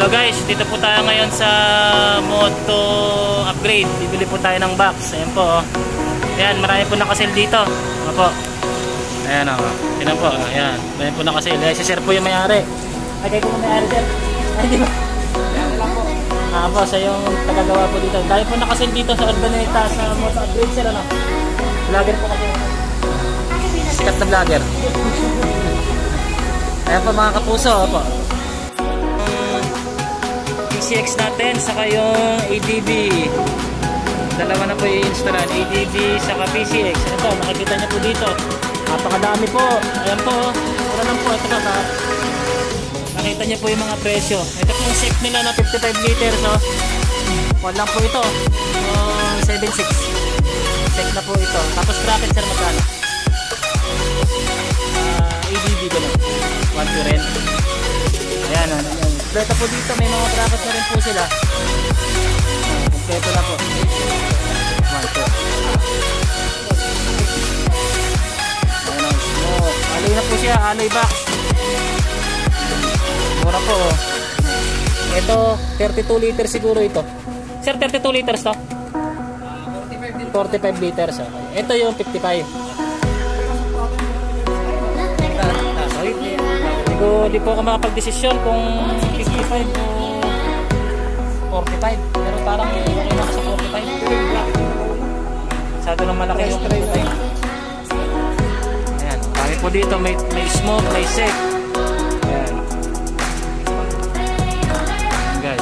So guys, dito po tayo ngayon sa Moto Upgrade. Bibili po tayo ng box. Ayan po oh. Ayan, marami po nakasale dito. Opo. Ayan oh. Ayan po. Ayan. Marami po nakasale. Ayan, si sir po yung may-ari. Ay, kayo po may-ari sir. Ay, di ba? Ayan lang po. Po, siya yung tagagawa po dito. Dahil po nakasale dito sa Urbaneta sa Moto Upgrade sir ano. Vlogger po kasi. Sikat na vlogger. Ayan po mga kapuso. Opo. PCX natin, saka yung ADB. Dalawa na po i-installan, ADB saka PCX. Ano po, makikita niyo po dito. Napakadami po. Ayan po, pura lang po. Ito po, nakita niyo po yung mga presyo. Ito po yung sec nila na 55 liters. So, wala lang po ito. 7.6. Sec na po ito. Tapos bracket sir, magkano? ADB gano'n. 1 rin. Ayan, ayan. Kompleto po dito, may mga bracket na rin po sila. Kompleto na po. Ayan, smoke. Alloy na po siya, alloy box. Mura po. Ito, 32 liters siguro ito. Sir, 32 liters to? 45 liters. Okay. Ito yung 55. Di po ako makapag-desisyon kung 55 o 45. Pero parang okay na sa 45. Masyado lang malaki yung 45. Ayan. Kami po dito may smoke, may sec. Ayan. Guys.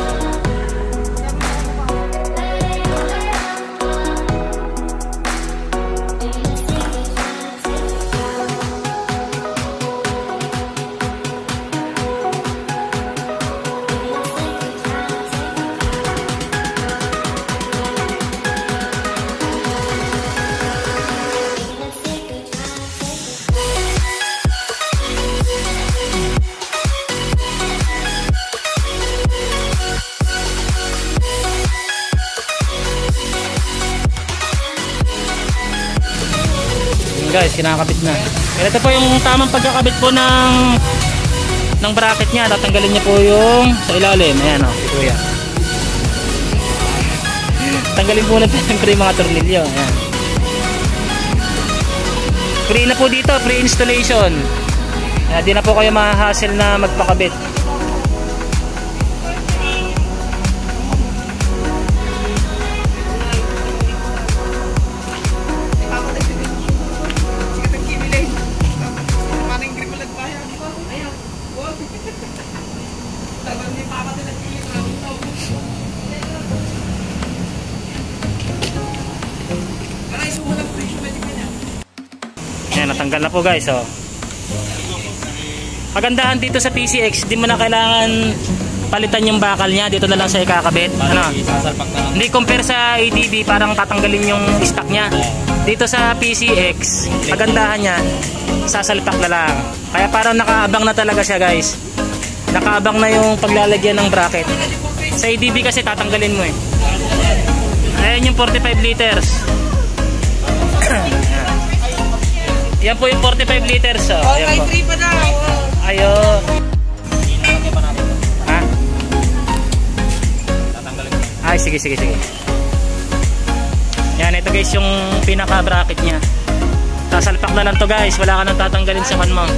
Guys, kinakabit na. Pero ito po yung tamang pagkakabit po ng bracket niya. Tatanggalin niya po yung sa ilalim. Ayan o, si kuya. Tanggalin po na yung mga tornilyo. Ayan. Free na po dito, free installation. Ayan, di na po kayo ma-hassle na magpakabit. Ayan, natanggal na po guys oh. Kagandahan dito sa PCX, di mo na kailangan palitan yung bakal niya, dito na lang siya ikakabit ano? Hindi compare sa ADB, parang tatanggalin yung stock niya. Dito sa PCX, kagandahan niya, sasalpak na lang. Kaya parang nakaabang na talaga siya guys. Nakaabang na yung paglalagyan ng bracket. Sa ADB kasi tatanggalin mo eh. Ayan yung 45 liters. Yan po yung 45 liters. So, ayan po. Pa daw. Ayun. Ha? Ay, sige. Yan, ito guys yung pinaka-bracket niya. Sasalpak na lang to guys. Wala ka nang tatanggalin sa kan mo.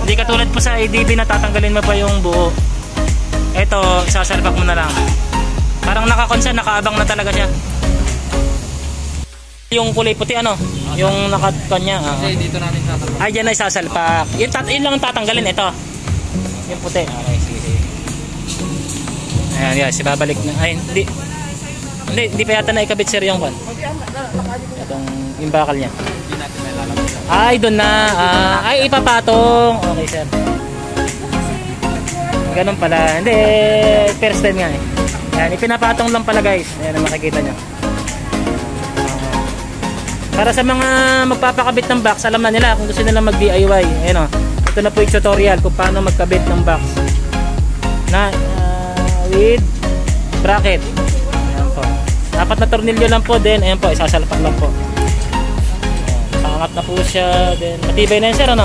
Hindi katulad po sa ADB na tatanggalin mo pa yung buo. Ito, sasalpak mo na lang. Parang nakakonsa, nakaabang na talaga siya. Yung kulay puti ano? Yung nakakanya. Dito natin sasalpak. Ay, dyan ay sasalpak. Yun lang tatanggalin ito. Yung puti. Okay, sige. Ayan, guys, ibabalik na. Ay, hindi pa yata na ikabit sir yung kwan. Itong yung bakal niya. Hindi natin may lalabas. Ay, doon na. Ay, ipapatong. Okay, sir. Ganun pala. Hindi, first time nga eh. Ayan, ipinapatong lang pala guys. Ayan ang makikita nyo. Para sa mga magpapakabit ng box, alam na nila kung gusto nila mag-DIY. Ayan o. Ito na po yung tutorial kung paano magkabit ng box na with bracket. Ayan po. Apat na tornilyo lang po. Then, ayan po, isasalpak lang po. Ayan, pangat na po siya. Then, matibay na yun sir, ano?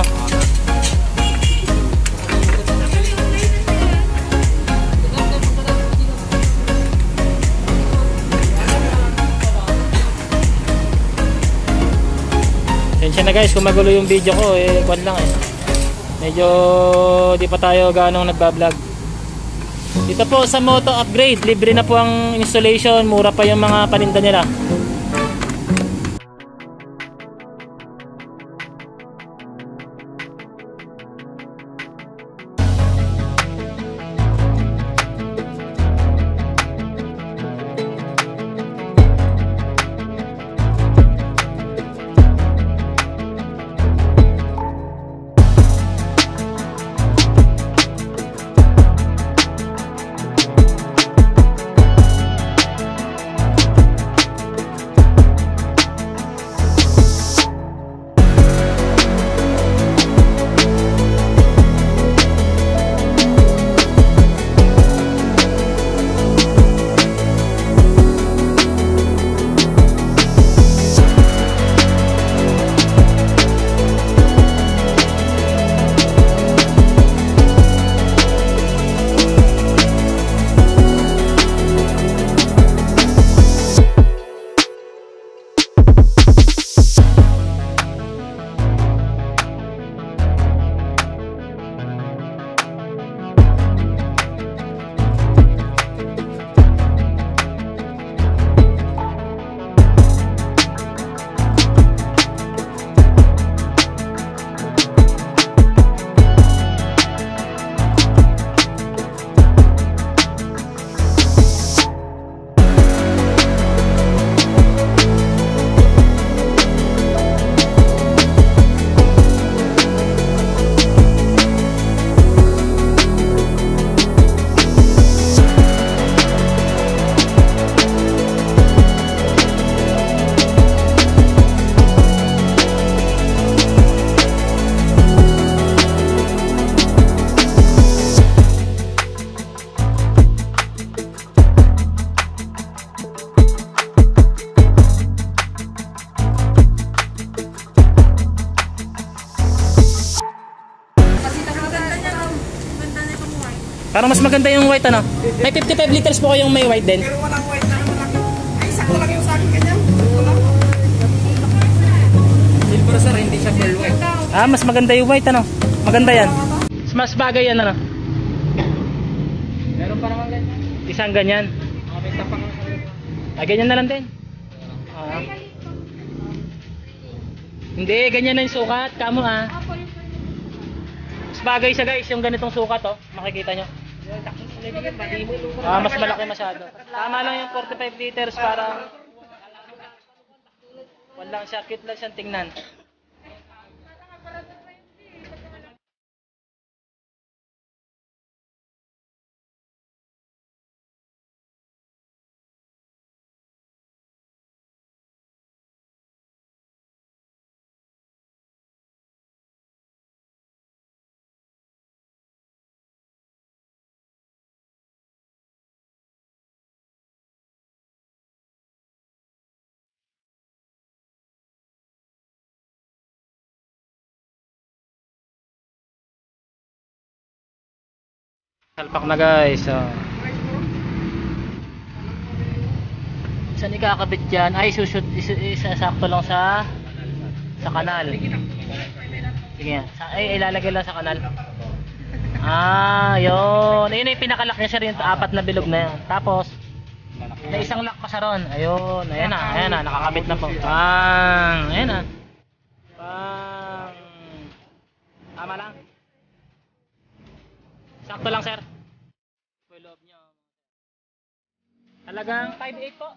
Tensya na guys kung magulo yung video ko eh, kwan lang eh. Medyo di pa tayo ganong nagbablog. Dito po sa Moto Upgrade, libre na po ang installation, mura pa yung mga paninda nila. Parang mas maganda yung white ano. May 55 liters po kayong may white din. Pero walang white na naman ako. Ay, sakto lang yung sa akin ganyan. Sakto lang. Silver sir, hindi siya pearl white. Ah, mas maganda yung white ano. Maganda yan. Mas bagay yan ano. Meron pa naman ganyan. Isang ganyan. May tapang lang sa Ah, ganyan na lang din. Ah. Hindi, ganyan na yung sukat. Kamo ah. Mas bagay siya guys, yung ganitong sukat oh. Makikita nyo. Ah, mas malaki masyado. Tama lang yung 45 liters para walang siya, cute lang siyang tingnan. Salpak na guys. Oh. Saan ikakabit dyan? Ay, isasakto lang sa kanal. Sige. Ay, ilalagay lang sa kanal. Ah, yun. Ayun yung pinakalock niya siya rin. 4 na bilog na yan. Tapos, may isang lock pa sa ron. Ayun. Ayan na. Nakakabit na po. Pang. Ayan na. Pang. Tama lang. Sakto lang sir. Loob nyo. Talagang 5.8 po.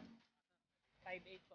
5.8.